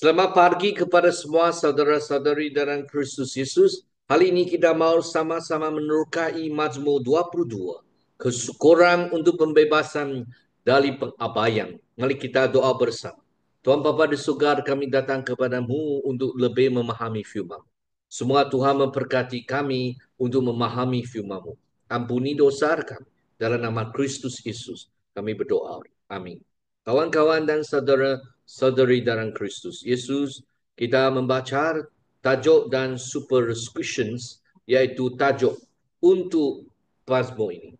Selamat pagi kepada semua saudara-saudari dalam Kristus Yesus. Hari ini kita mau sama-sama menerokai Mazmur 22. Kesyukuran untuk pembebasan dari pengabaian. Mari kita doa bersama. Tuhan Bapa di surga, kami datang kepadamu untuk lebih memahami firman. Semua Tuhan memberkati kami untuk memahami firman-Mu. Ampuni dosa kami. Dalam nama Kristus Yesus kami berdoa. Amin. Kawan-kawan dan saudara-saudari dalam Kristus Yesus, kita membaca tajuk dan superscriptions, iaitu tajuk untuk Mazmur ini.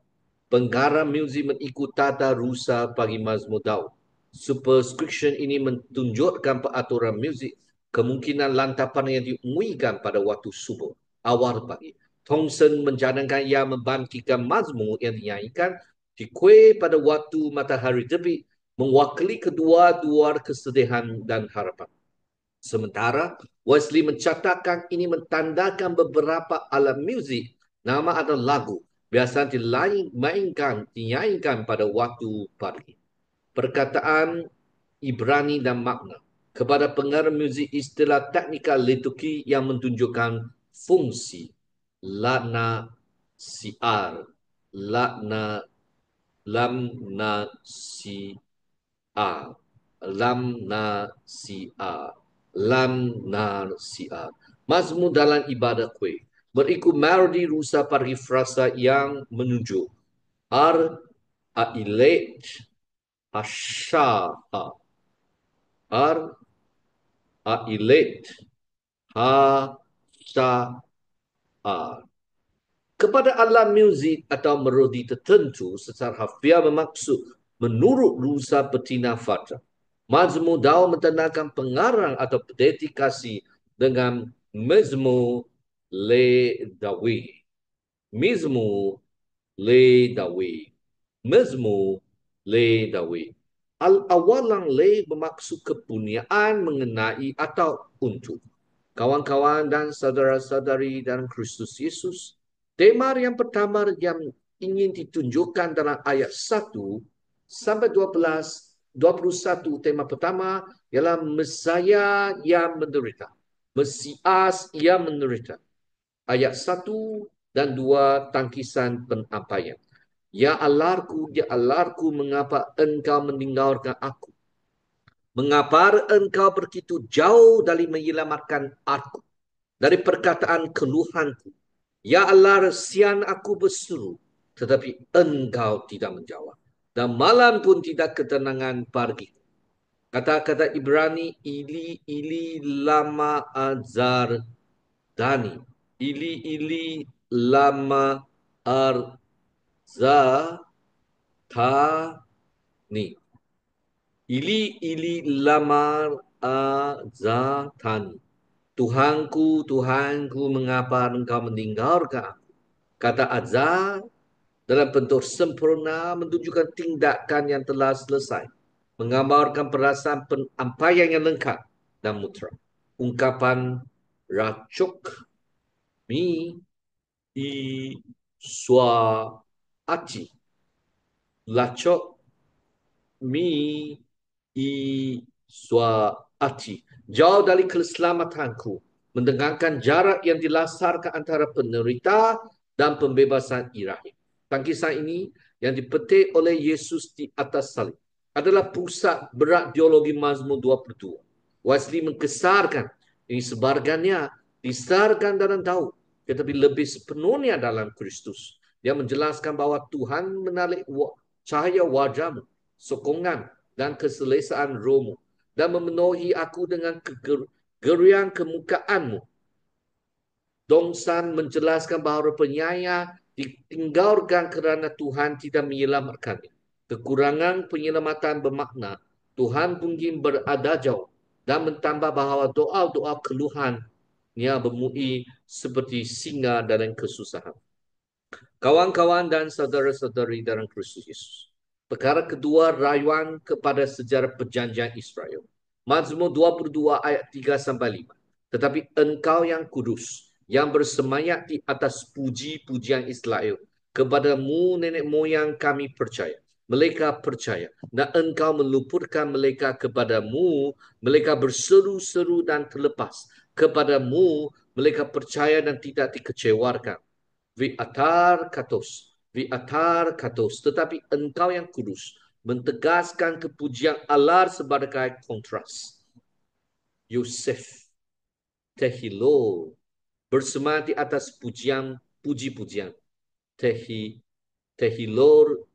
Penggarap muzik mengikut tata rusa bagi Mazmur Daud. Superscription ini menunjukkan peraturan muzik, kemungkinan lantapan yang diumuikan pada waktu subuh, awal pagi. Thompson mencanangkan ia membangkitkan mazmur yang dinyanyikan di kuih pada waktu matahari terbit, mewakili kedua-dua kesedihan dan harapan. Sementara Wesley mencatatkan ini mentandakan beberapa alat muzik, nama atau lagu, biasa dinyanyikan pada waktu pagi. Perkataan Ibrani dan makna. Kepada pengarah muzik, istilah teknikal liturgi yang menunjukkan fungsi. Lakna siar. Lakna lamna siar. Lamna siar. Lamna siar. Mazmur dalam ibadah kuih. Berikut melodi rusa pagi frasa yang menunjuk. Ailet Hasha'a. Ailet Hasha'a. Kepada alat muzik atau melodi tertentu secara harfiah bermaksud menurut rusa betina fatra. Mazmur Daud menandakan pengarang atau dedikasi dengan Mazmur Le Dawi. Mazmur Le Dawi. Mazmur Le Dawi. Awalan Le bermaksud kepunyaan mengenai atau untuk. Kawan-kawan dan saudara-saudari dalam Kristus Yesus, tema yang pertama yang ingin ditunjukkan dalam ayat 1 sampai 21, tema pertama ialah Mesias yang menderita. Mesias yang menderita. Ayat 1 dan 2, tangkisan penampaian. Ya Allahku, mengapa engkau meninggalkan aku? Mengapa engkau begitu jauh dari menyelamatkan aku? Dari perkataan keluhanku. Ya Allah, sian aku berseru, tetapi engkau tidak menjawab. Dan malam pun tidak ketenangan pagi. Kata-kata Ibrani, ili lama azar dani. Ili lama arzatani. Ili lamar azatani. Tuhanku, mengapa engkau meninggalkan aku? Kata azar dalam bentuk sempurna menunjukkan tindakan yang telah selesai. Menggambarkan perasaan penampaian yang lengkap dan mutlak. Ungkapan racuk mi i swa aci. Lacok mi i swa aci. Jauh dari keselamatanku, mendengarkan jarak yang dilasarkan antara penderita dan pembebasan ilahi. Tangkisan ini yang dipetik oleh Yesus di atas salib adalah pusat berat teologi Mazmur 22. Wesley mengkesarkan ini sebagiannya disarkan dalam Daud, tetapi lebih sepenuhnya dalam Kristus. Dia menjelaskan bahawa Tuhan menarik cahaya wajahmu, sokongan dan keselesaan rohmu, dan memenuhi aku dengan kegerian kemukaanmu. Dongsan menjelaskan bahawa penyayang ditinggalkan kerana Tuhan tidak menyelamatkannya. Kekurangan penyelamatan bermakna Tuhan mungkin berada jauh, dan mentambah bahawa doa-doa keluhannya bermui seperti singa dalam kesusahan. Kawan-kawan dan saudara-saudari dalam Kristus Yesus. Perkara kedua, rayuan kepada sejarah perjanjian Israel. Mazmur 22 ayat 3 sampai 5. Tetapi engkau yang kudus, yang bersemayam di atas puji-pujian Israel, kepadamu nenek moyang kami percaya. mereka percaya. Dan engkau meluputkan mereka kepadamu, mereka berseru-seru dan terlepas. Kepadamu, mereka percaya dan tidak dikecewakan. Vi atar katos, vi atar katos. Tetapi engkau yang kudus, mentegaskan kepujian Allah sebagai kontras. Yosef, Tehilo, bersemangat di atas puji-pujian. Tehilor,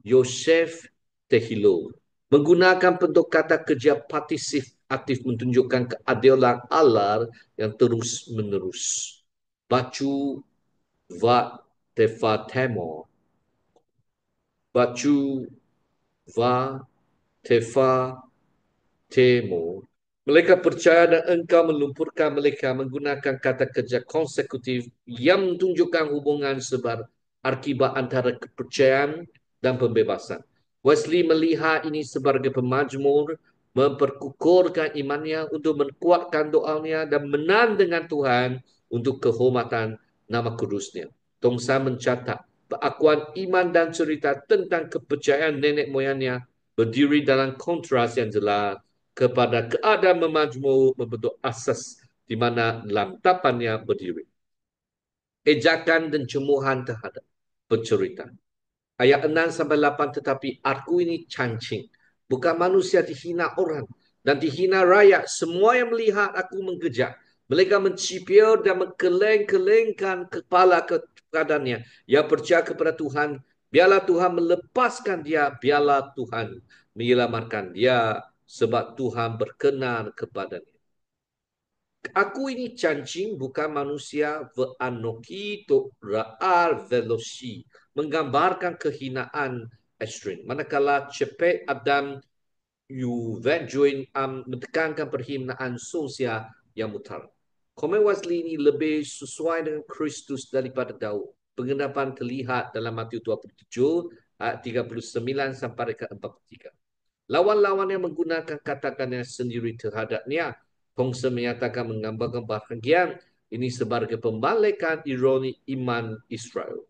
Yosef Tehilor. Menggunakan bentuk kata kerja partisip aktif menunjukkan keadilan Allah yang terus menerus. Bacu va tefatemo. Bacu va tefa temo. Mereka percaya dan engkau melumpurkan mereka menggunakan kata kerja konsekutif yang menunjukkan hubungan sebar akibat antara kepercayaan dan pembebasan. Wesley melihat ini sebagai pemajmur, memperkukuhkan imannya untuk menguatkan doanya dan menang dengan Tuhan untuk kehormatan nama kudusnya. Tong San mencatat pengakuan iman dan cerita tentang kepercayaan nenek moyangnya berdiri dalam kontras yang jelas kepada keadaan memajmur membentuk asas di mana lantapannya berdiri. Ejakan dan cemoohan terhadap pencerita. Ayat 6 sampai 8, tetapi aku ini cancing. Bukan manusia dihina orang dan dihina rakyat. Semua yang melihat aku menggejak. Mereka mencipir dan mengkeleng-kelengkan kepala kepadanya. Yang percaya kepada Tuhan, biarlah Tuhan melepaskan dia, biarlah Tuhan menyelamatkan dia sebab Tuhan berkenan kepadanya. Aku ini cancing bukan manusia veanoki to ra'al velosi. Menggambarkan kehinaan ekstrim. Manakala cepet Adam Juventuin menekankan perhinaan sosial yang mutar. Komen Wesley ini lebih sesuai dengan Kristus daripada Daud. Pengendapan terlihat dalam Matius 27 ayat 39 sampai ke 43. Lawan-lawan yang menggunakan katakannya sendiri terhadapnya, Thompson menyatakan menggambarkan bahagian ini sebagai pembalikan ironi iman Israel.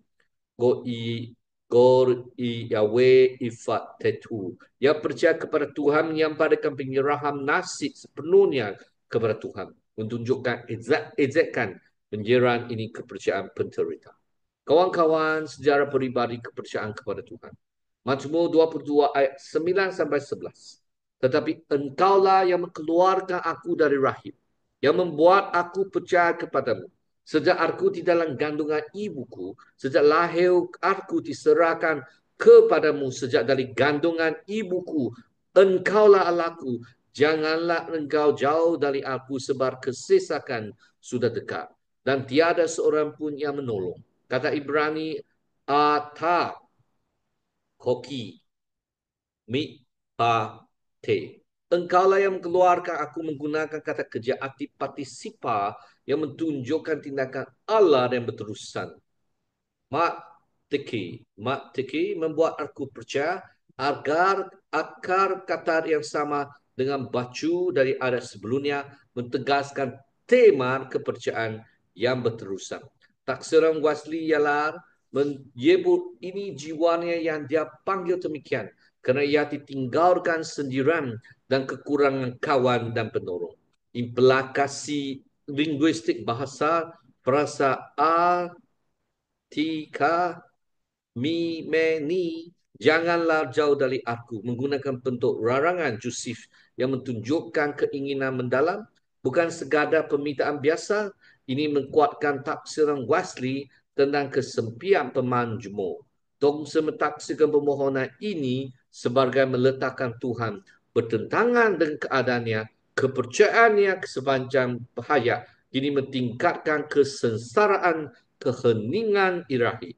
Gor i Yahweh ifat tetu. Yang percaya kepada Tuhan menyampaikan penyerahan nasib sepenuhnya kepada Tuhan. Menunjukkan ejekan penjeran ini kepercayaan penderita. Kawan-kawan, sejarah peribadi kepercayaan kepada Tuhan. Mazmur 22 ayat 9 sampai 11. Tetapi engkaulah yang mengeluarkan aku dari rahim, yang membuat aku percaya kepadamu. Sejak aku di dalam kandungan ibuku, sejak lahir aku diserahkan kepadamu, sejak dari kandungan ibuku, engkaulah Allahku. Janganlah engkau jauh dari aku sebab kesesakan sudah dekat. Dan tiada seorang pun yang menolong. Kata Ibrani, ata koki mi pa te. Engkaulah yang mengeluarkan aku menggunakan kata kerja aktif partisipa yang menunjukkan tindakan Allah yang berterusan. Mak teki membuat aku percaya agar akar kata yang sama dengan bacu dari adat sebelumnya mentegaskan tema kepercayaan yang berterusan. Taksiran Wesley ialah menyebut ini jiwanya yang dia panggil demikian kerana ia ditinggalkan sendirian dan kekurangan kawan dan penolong. Implikasi linguistik bahasa perasa tika mi me ni, janganlah jauh dari aku, menggunakan bentuk larangan Yusuf yang menunjukkan keinginan mendalam, bukan sekadar permintaan biasa. Ini menguatkan tafsiran Wesley tentang kesempian pemanjmur. Thompson mentafsirkan permohonan ini sebagai meletakkan Tuhan bertentangan dengan keadaannya, kepercayaannya sepanjang hayat. Ini mentingkatkan kesengsaraan keheningan ilahi.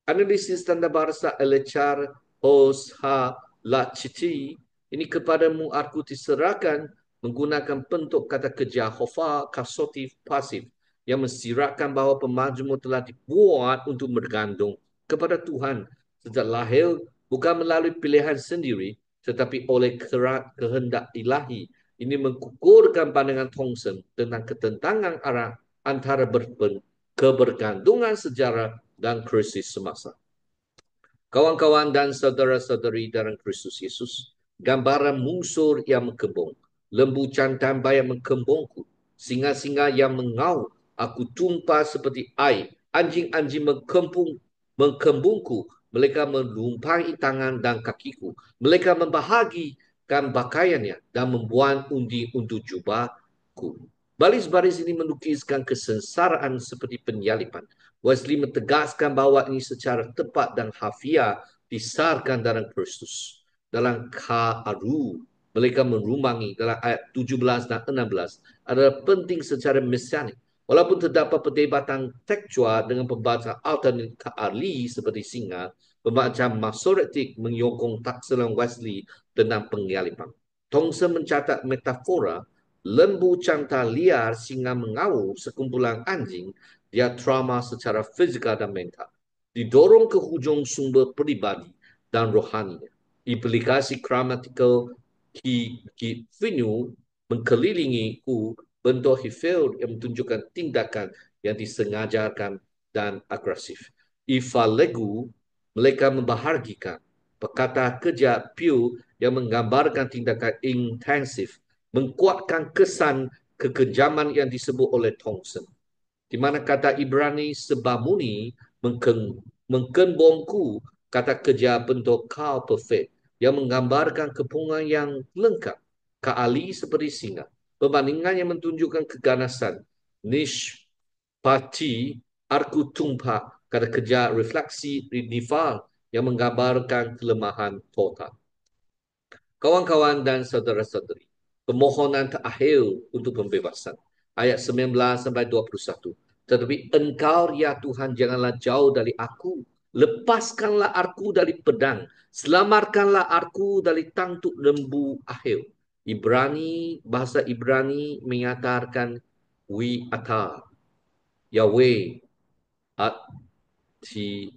Analisis tanda bahasa Elechar Hosha Lachiti ini kepadamu aku diserahkan menggunakan bentuk kata kerja hofa kasotif pasif yang mensiratkan bahawa pemajmur telah dibuat untuk bergantung kepada Tuhan sejak lahir, bukan melalui pilihan sendiri tetapi oleh kehendak ilahi. Ini mengukurkan pandangan Thompson tentang ketentangan arah antara kebergantungan sejarah dan krisis semasa. Kawan-kawan dan saudara-saudari dalam Kristus Yesus, gambaran mungsur yang mengkembung, lembu jantan yang mengkembungku, singa-singa yang mengaum, aku tumpah seperti air, anjing-anjing mengkembungku, mereka melumpai tangan dan kakiku, mereka membahagikan pakaiannya dan membuat undi untuk jubahku. Baris-baris ini melukiskan kesengsaraan seperti penyalipan. Wesley mentegaskan bahawa ini secara tepat dan harfiah disarkan dalam Kristus. Dalam K.A.R.U. mereka merumangi dalam ayat 17 dan 16 adalah penting secara mesianik. Walaupun terdapat perdebatan tekstual dengan pembacaan alternatif K.A.R.L.I. seperti singa, pembacaan masoretik menyokong taksiran Wesley tentang penyalipan. Thompson mencatat metafora lembu jantan liar singa mengaum sekumpulan anjing dia trauma secara fizikal dan mental. Didorong ke hujung sumber peribadi dan rohaninya. Implikasi gramatikal Kifinu mengelilingi bentuk hifil yang menunjukkan tindakan yang disengajakan dan agresif. Ifalegu mereka membahagikan. Perkata kerja Pew yang menggambarkan tindakan intensif menguatkan kesan kekejaman yang disebut oleh Thompson. Di mana kata Ibrani sebamuni mengkembangku kata kerja bentuk kau perfect yang menggambarkan kepungan yang lengkap. Ka'ali seperti singa. Perbandingan yang menunjukkan keganasan. Nish pati arku tumpah kata kerja refleksi nifal yang menggambarkan kelemahan total. Kawan-kawan dan saudara-saudari, permohonan terakhir untuk pembebasan. Ayat 19 sampai 21. Tetapi engkau ya Tuhan janganlah jauh dari aku. Lepaskanlah aku dari pedang. Selamatkanlah aku dari tangtuk lembu akhir. Bahasa Ibrani menyatakan wi ata. Yahweh at-tiha.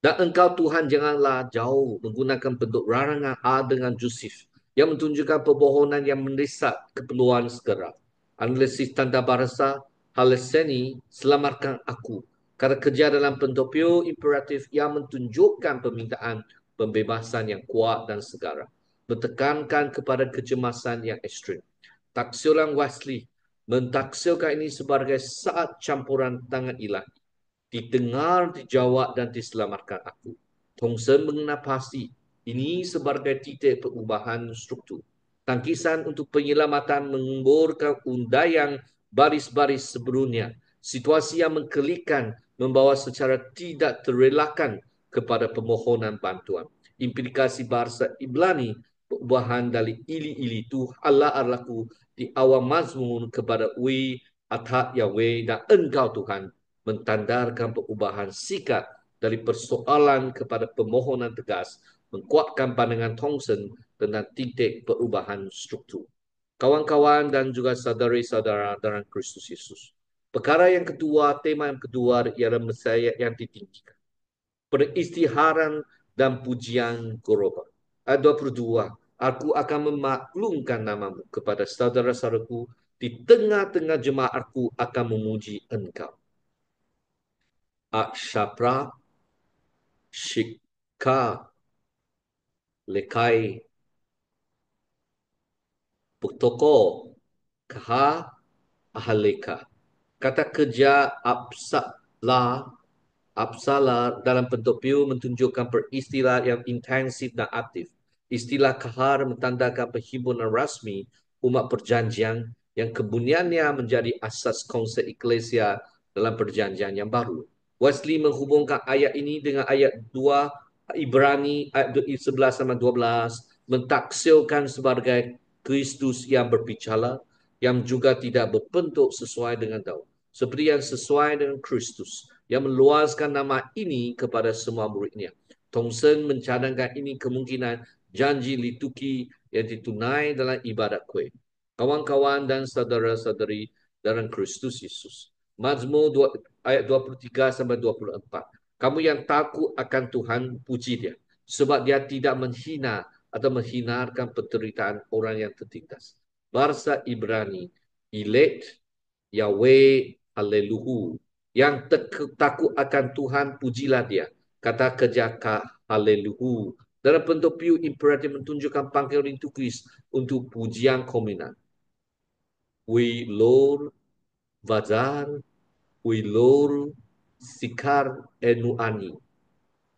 Dan engkau Tuhan janganlah jauh menggunakan bentuk larangan A dengan Joseph yang menunjukkan permohonan yang mendesak keperluan segera. Analisis tanda bahasa Haleseni, selamatkan aku. Kata kerja dalam bentuk pure imperatif yang menunjukkan permintaan pembebasan yang kuat dan segera. Mentekankan kepada kecemasan yang ekstrim. Taksiran Wesley mentaksirkan ini sebagai saat campuran tangan ilahi. Didengar, dijawab dan diselamatkan aku. Thompson mengenal pasti ini sebagai titik perubahan struktur. Tangkisan untuk penyelamatan mengemburkan undang baris-baris sebelumnya. Situasi yang mengkelikan membawa secara tidak terelakkan kepada permohonan bantuan. Implikasi bahasa Ibrani perubahan dari ili-ili itu Allah arlaku di awal mazmun kepada wi atat Yahweh dan engkau Tuhan mentandarkan perubahan sikap dari persoalan kepada permohonan tegas, menguatkan pandangan Thompson tentang titik perubahan struktur. Kawan-kawan dan juga saudari-saudara dalam Kristus Yesus. Perkara yang kedua, tema yang kedua ialah Mesias yang ditinggikan. Peristiharan dan pujian Goroba. Ayat 22. Aku akan memaklumkan namamu kepada saudara-saudaraku di tengah-tengah jemaatku akan memuji engkau. Akshapra Shika Lekai Putoko Kaha Ahaleka. Kata kerja Apsala dalam bentuk piu menunjukkan peristilah yang intensif dan aktif. Istilah kahar menandakan perhimpunan rasmi umat perjanjian yang kebunyiannya menjadi asas konsep eklesia dalam perjanjian yang baru. Wesley menghubungkan ayat ini dengan ayat 2 Ibrani ayat 11 sama 12 mentaksirkan sebagai Kristus yang berbicara yang juga tidak berbentuk sesuai dengan Daud. Seperti yang sesuai dengan Kristus yang meluaskan nama ini kepada semua muridnya. Thompson mencadangkan ini kemungkinan janji liturgi yang ditunai dalam ibadat kuih. Kawan-kawan dan saudara-saudari dalam Kristus Yesus. Mazmur ayat 23 sampai 24. Kamu yang takut akan Tuhan, puji dia. Sebab dia tidak menghina atau menghinarkan penderitaan orang yang tertindas. Bahasa Ibrani, elect Yahweh Haleluhu. Yang takut akan Tuhan, pujilah dia. kata kerja haleluhu dalam bentuk piu imperatif menunjukkan panggilan tulis untuk pujian komunal. We Lord Vazar, we Lord Sikar Enuani.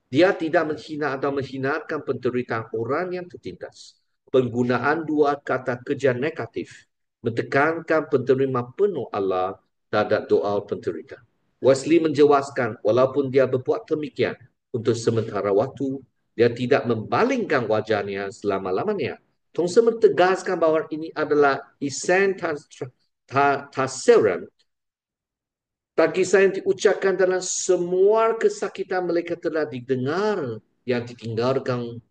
Dia tidak menghina atau menghinarkan penderitaan orang yang tertindas. Penggunaan dua kata kerja negatif mentekankan penerima penuh Allah terhadap doa penderita. Wesley menjelaskan walaupun dia berbuat demikian untuk sementara waktu, dia tidak membalingkan wajahnya selama-lamanya. Thompson mentegaskan bahawa ini adalah isen tasiran bagi saya yang diucapkan dalam semua kesakitan mereka telah didengar, yang ditinggalkan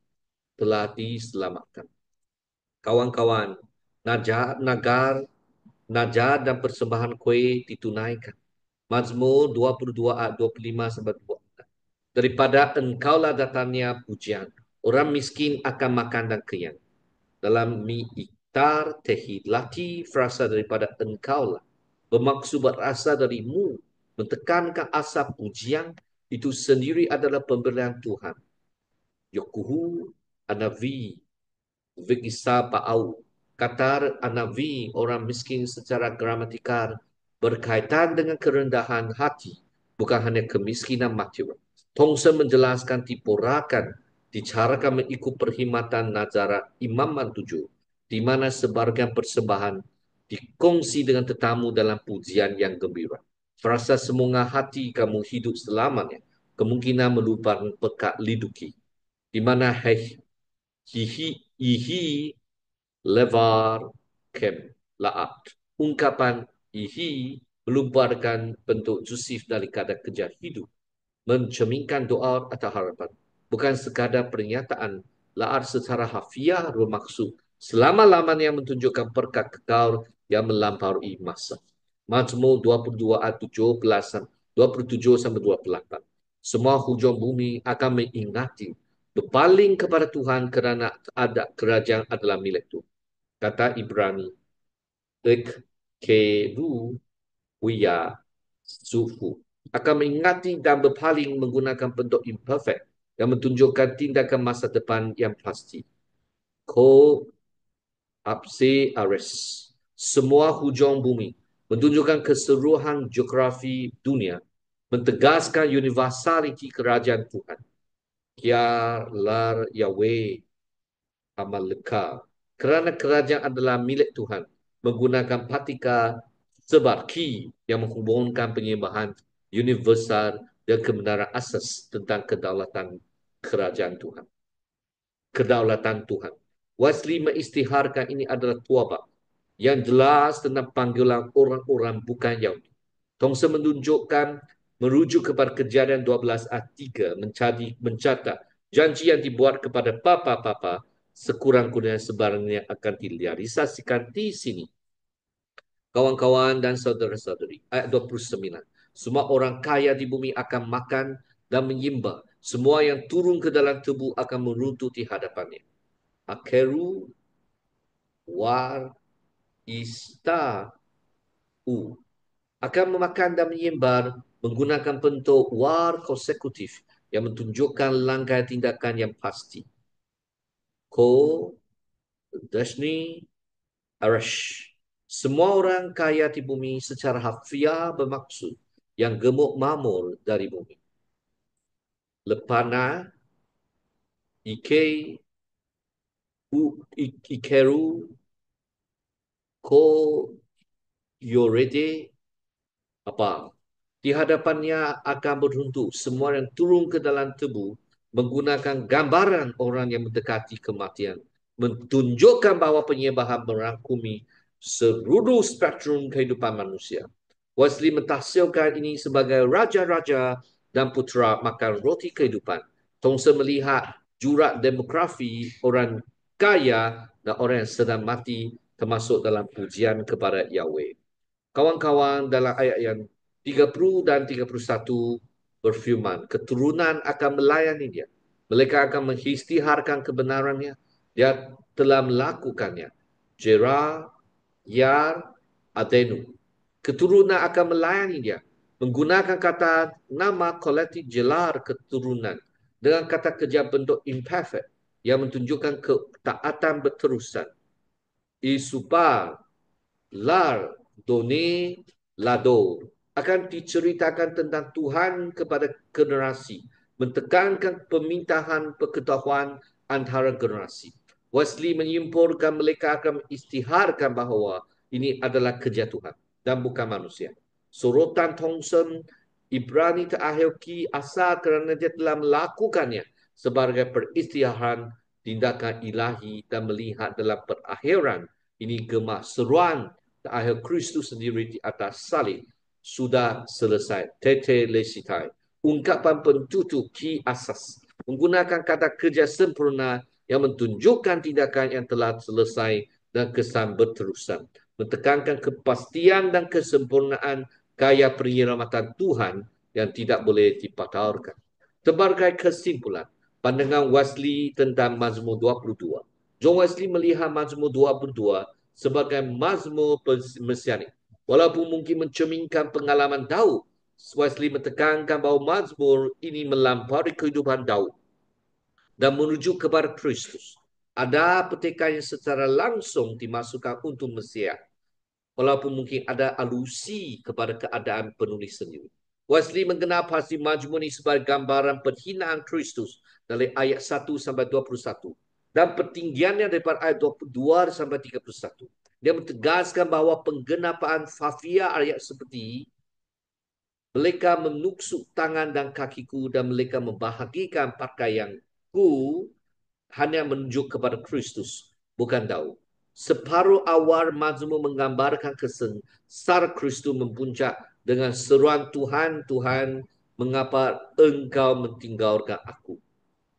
telah diselamatkan. Kawan-kawan, najar dan persembahan kuih ditunaikan. Mazmur 22 ayat 25 sampai 26. Daripada engkaulah datangnya pujian. Orang miskin akan makan dan kenyang. Dalam mi iktar tehilati frasa daripada engkaulah. Bermaksud berasal darimu. Mentekankan asal pujian itu sendiri adalah pemberian Tuhan. Yokuhu anavi vigisa ba'au. Kata anavi orang miskin secara gramatikal berkaitan dengan kerendahan hati, bukan hanya kemiskinan material. Thompson menjelaskan tiporakan dicarakan mengikut perkhidmatan nazara imaman 7, di mana sebahagian persembahan dikongsi dengan tetamu dalam pujian yang gembira. Frasa semoga hati kamu hidup selamanya kemungkinan melupakan pekat liduki, di mana ihi levar kem laat. Ungkapan ihi melupakan bentuk Yusuf dari kadar kerja hidup, mencerminkan doa atau harapan. Bukan sekadar pernyataan, laat secara hafiah bermaksud selama-lamanya menunjukkan berkat kekal yang melampaui masa. Mazmur 22 ayat 17 27 sampai 28. Semua hujung bumi akan mengingati berpaling kepada Tuhan kerana ada kerajaan adalah milik Tuhan. Kata Ibrani, ek keru wiya sufu, akan mengingati dan berpaling menggunakan bentuk imperfect yang menunjukkan tindakan masa depan yang pasti. Ko apse ares, semua hujung bumi menunjukkan keseluruhan geografi dunia, mentegaskan universaliti kerajaan Tuhan. Kia lar Yahweh amaleka, kerana kerajaan adalah milik Tuhan, menggunakan partika sebar ki yang menghubungkan penyembahan universal dan kebenaran asas tentang kedaulatan kerajaan Tuhan. Kedaulatan Tuhan. Wesley mengisytiharkan ini adalah tuabak yang jelas tentang panggilan orang-orang bukan Yahudi. Thompson menunjukkan merujuk kepada Kejadian 12 ayat 3 mencatat janji yang dibuat kepada papa-papa sekurang-kurangnya sebarangnya akan direalisasikan di sini. Kawan-kawan dan saudara-saudari, ayat 29. Semua orang kaya di bumi akan makan dan menyembah. Semua yang turun ke dalam tubuh akan meruntuh di hadapannya. Akeru war ista u, akan memakan dan menyembah menggunakan bentuk war konsekutif yang menunjukkan langkah tindakan yang pasti. Ko Dashni Arash. Semua orang kaya di bumi secara harfiah bermaksud yang gemuk mamur dari bumi. Lepana Ike Ikeru Ko Yorede apa? Di hadapannya akan beruntuk semua yang turun ke dalam tubuh menggunakan gambaran orang yang mendekati kematian, menunjukkan bahawa penyembahan merangkumi seluruh spektrum kehidupan manusia. Wesley mentafsirkan ini sebagai raja-raja dan putera makan roti kehidupan. Thompson melihat jurat demografi orang kaya dan orang yang sedang mati termasuk dalam pujian kepada Yahweh. Kawan-kawan, dalam ayat yang 30 dan 31 berfirman, keturunan akan melayani dia. Mereka akan mengisytiharkan kebenarannya. Dia telah melakukannya. Jera, Yar, Adenu. Keturunan akan melayani dia. Menggunakan kata nama kolektif gelar keturunan dengan kata kerja bentuk imperfect yang menunjukkan ketaatan berterusan. Isupa, lar, doni, lado akan diceritakan tentang Tuhan kepada generasi, mentekankan pemintahan pengetahuan antara generasi. Wesley menyimpulkan mereka akan istiharkan bahawa ini adalah kerja Tuhan dan bukan manusia. Sorotan Thompson, Ibrani terakhir ki asal kerana dia telah melakukannya sebagai peristiharan tindakan ilahi dan melihat dalam perakhiran ini gemah seruan terakhir Kristus sendiri di atas salib sudah selesai. Tete lesitai. Ungkapan pentutup ki asas. Menggunakan kata kerja sempurna yang menunjukkan tindakan yang telah selesai dan kesan berterusan. Mentekankan kepastian dan kesempurnaan gaya penyelamatan Tuhan yang tidak boleh dipatahkan. Sebagai kesimpulan, pandangan Wesley tentang Mazmur 22. John Wesley melihat Mazmur 22 sebagai Mazmur mesianik. Walaupun mungkin mencerminkan pengalaman Daud, Wesley menekankan bahawa Mazmur ini melampaui kehidupan Daud dan menuju kepada Kristus. Ada petikan yang secara langsung dimasukkan untuk Mesias, walaupun mungkin ada alusi kepada keadaan penulis sendiri. Wesley mengenal pasti Mazmur ini sebagai gambaran penghinaan Kristus dari ayat 1 sampai 21 dan pertinggiannya daripada ayat 22 sampai 31. Dia mentegaskan bahawa penggenapaan fafia ayat seperti mereka menusuk tangan dan kakiku dan mereka membahagikan pakaianku hanya menunjuk kepada Kristus, bukan Daud. Separuh awal Mazmur menggambarkan kesengsaraan Kristus mempuncak dengan seruan Tuhan, Tuhan, mengapa engkau meninggalkan aku?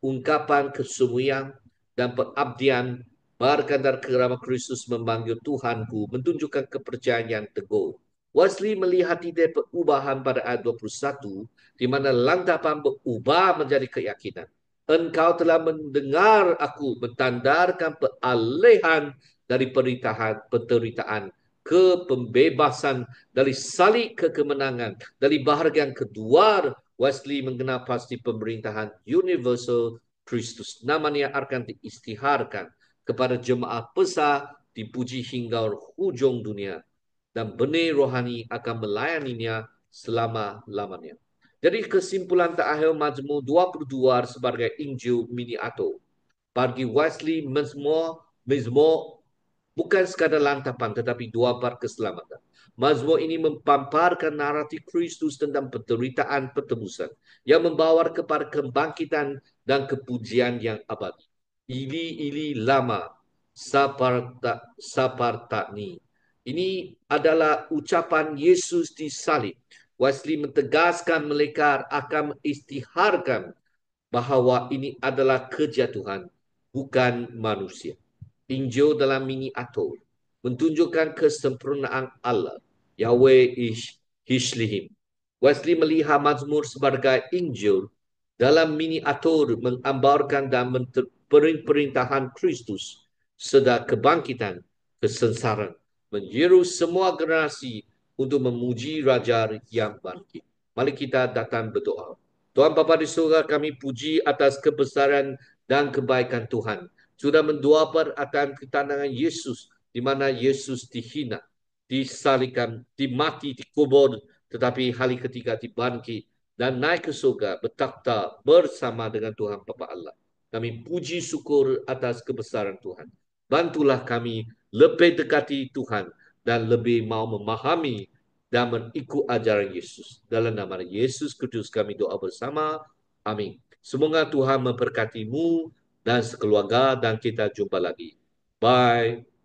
Ungkapan kesemuanya dan pengabdian berkadar kerana Kristus memanggil Tuhanku menunjukkan kepercayaan yang teguh. Wesley melihat ide perubahan pada ayat 21 di mana lantapan berubah menjadi keyakinan. Engkau telah mendengar aku mentandarkan peralihan dari penderitaan ke pembebasan, dari salib ke kemenangan, dari bahagian kedua Wesley mengenal pasti pemerintahan universal Kristus. Namanya akan diistiharkan kepada jemaah besar dipuji hingga hujung dunia dan benih rohani akan melayaninya selama-lamanya. Jadi kesimpulan terakhir Mazmur 22 sebagai Injil miniatur. Bagi Wesley, Mazmur bukan sekadar lantapan tetapi dua bar keselamatan. Mazmur ini mempamparkan naratif Kristus tentang penderitaan pertebusan yang membawa kepada kebangkitan dan kepujian yang abadi. Ili lama sapartani. Ini adalah ucapan Yesus disalib. Wesley menegaskan mereka akan istiharkan bahawa ini adalah kerja Tuhan, bukan manusia. Injil dalam miniatur menunjukkan kesempurnaan Allah, Yahweh Hishlihim. Wesley melihat Mazmur sebagai Injil dalam miniatur menggambarkan dan perintahan Kristus sedar kebangkitan, kesengsaraan, menyeru semua generasi untuk memuji Raja yang bangkit. Mari kita datang berdoa. Tuhan Bapa di surga, kami puji atas kebesaran dan kebaikan Tuhan. Sudah mendoakan akan ketandangan Yesus, di mana Yesus dihina, disalibkan, dimati, dikubur, tetapi hari ketiga dibangkit dan naik ke surga bertakhta bersama dengan Tuhan Bapa Allah. Kami puji syukur atas kebesaran Tuhan. Bantulah kami lebih dekati Tuhan dan lebih mau memahami dan mengikut ajaran Yesus. Dalam nama Yesus Kristus kami doa bersama. Amin. Semoga Tuhan memberkatimu dan sekeluarga dan kita jumpa lagi. Bye.